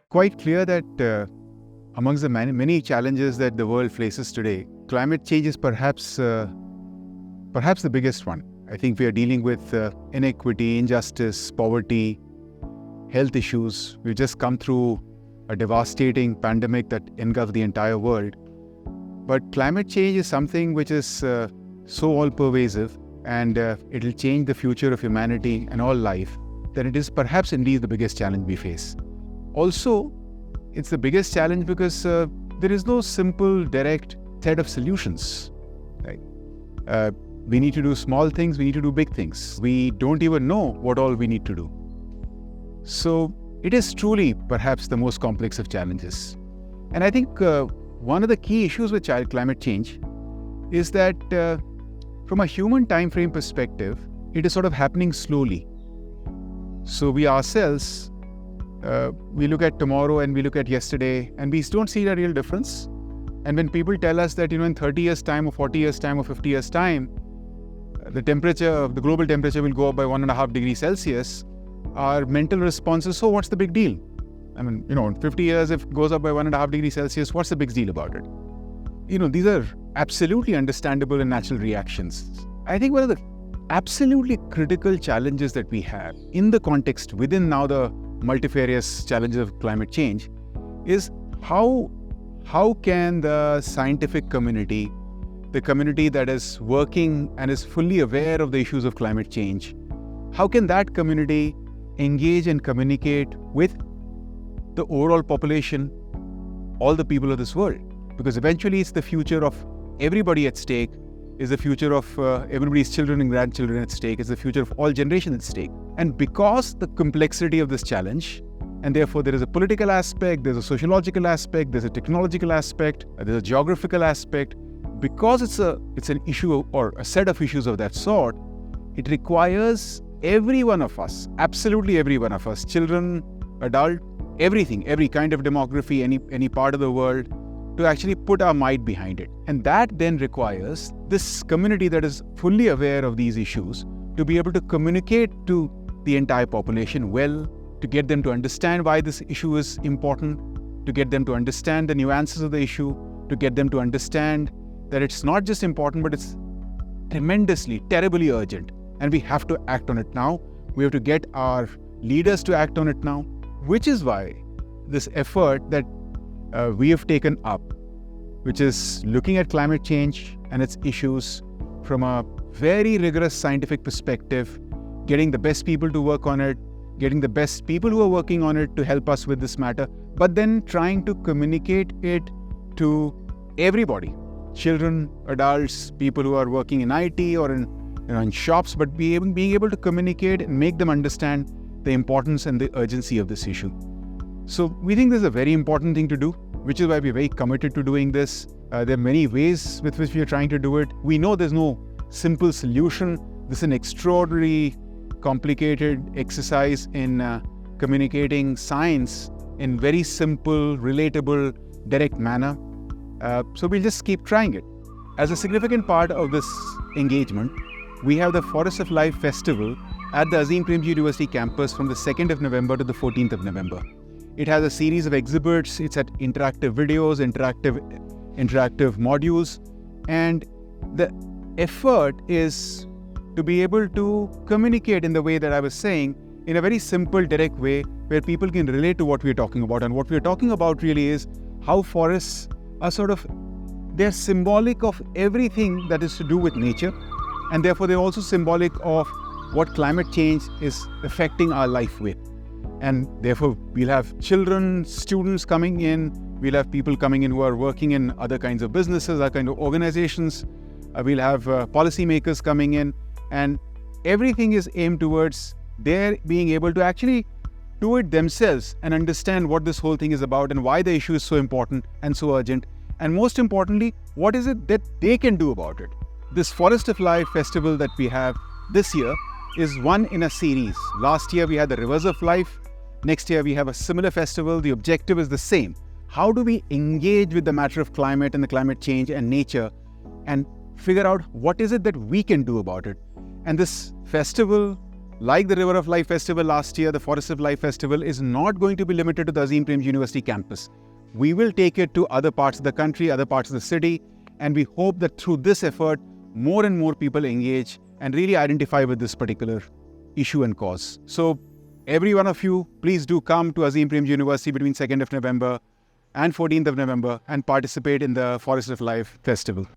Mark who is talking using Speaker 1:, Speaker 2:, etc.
Speaker 1: quite clear that amongst the many challenges that the world faces today, climate change is perhaps the biggest one. I think we are dealing with inequity, injustice, poverty, health issues. We've just come through a devastating pandemic that engulfed the entire world. But climate change is something which is so all-pervasive, and it'll change the future of humanity and all life, that it is perhaps indeed the biggest challenge we face. Also, it's the biggest challenge because there is no simple, direct set of solutions. Right? We need to do small things, we need to do big things. We don't even know what all we need to do. So it is truly perhaps the most complex of challenges. And I think one of the key issues with climate change is that from a human time frame perspective, it is sort of happening slowly. So we ourselves, we look at tomorrow and we look at yesterday and we don't see a real difference. And when people tell us that, in 30 years time or 40 years time or 50 years time, the global temperature will go up by 1.5 degrees Celsius, our mental response is, so what's the big deal? I mean, in 50 years, if it goes up by 1.5 degrees Celsius, what's the big deal about it? These are absolutely understandable and natural reactions. I think one of the absolutely critical challenges that we have in the context within now the multifarious challenges of climate change is how can the scientific community, the community that is working and is fully aware of the issues of climate change, how can that community engage and communicate with the overall population, all the people of this world? Because eventually it's the future of everybody at stake, is the future of everybody's children and grandchildren at stake, is the future of all generations at stake. And because the complexity of this challenge, and therefore there is a political aspect, there's a sociological aspect, there's a technological aspect, there's a geographical aspect, because it's an issue or a set of issues of that sort, it requires every one of us, absolutely every one of us, children, adult, everything, every kind of demography, any part of the world, to actually put our might behind it. And that then requires this community that is fully aware of these issues to be able to communicate to the entire population well, to get them to understand why this issue is important, to get them to understand the nuances of the issue, to get them to understand that it's not just important, but it's tremendously, terribly urgent. And we have to act on it now. We have to get our leaders to act on it now, which is why this effort that we have taken up, which is looking at climate change and its issues from a very rigorous scientific perspective, getting the best people to work on it, getting the best people who are working on it to help us with this matter, but then trying to communicate it to everybody, children, adults, people who are working in IT or in shops, but being able to communicate and make them understand the importance and the urgency of this issue. So we think this is a very important thing to do, which is why we're very committed to doing this. There are many ways with which we are trying to do it. We know there's no simple solution. This is an extraordinary, complicated exercise in communicating science in very simple, relatable, direct manner. So we'll just keep trying it. As a significant part of this engagement, we have the Forest of Life Festival at the Azim Premji University campus from the 2nd of November to the 14th of November. It has a series of exhibits, it's at interactive videos, interactive modules, and the effort is to be able to communicate in the way that I was saying, in a very simple, direct way, where people can relate to what we're talking about. And what we're talking about really is how forests are they're symbolic of everything that is to do with nature, and therefore they're also symbolic of what climate change is affecting our life with. And therefore we'll have children, students coming in, we'll have people coming in who are working in other kinds of businesses, other kind of organizations, we'll have policymakers coming in, and everything is aimed towards their being able to actually do it themselves and understand what this whole thing is about and why the issue is so important and so urgent. And most importantly, what is it that they can do about it? This Forest of Life festival that we have this year is one in a series. Last year we had the Rivers of Life. Next year we have a similar festival. The objective is the same. How do we engage with the matter of climate and the climate change and nature and figure out what is it that we can do about it? And this festival Like the River of Life Festival last year, the Forest of Life Festival is not going to be limited to the Azim Premji University campus. We will take it to other parts of the country, other parts of the city, and we hope that through this effort, more and more people engage and really identify with this particular issue and cause. So, every one of you, please do come to Azim Premji University between 2nd of November and 14th of November and participate in the Forest of Life Festival.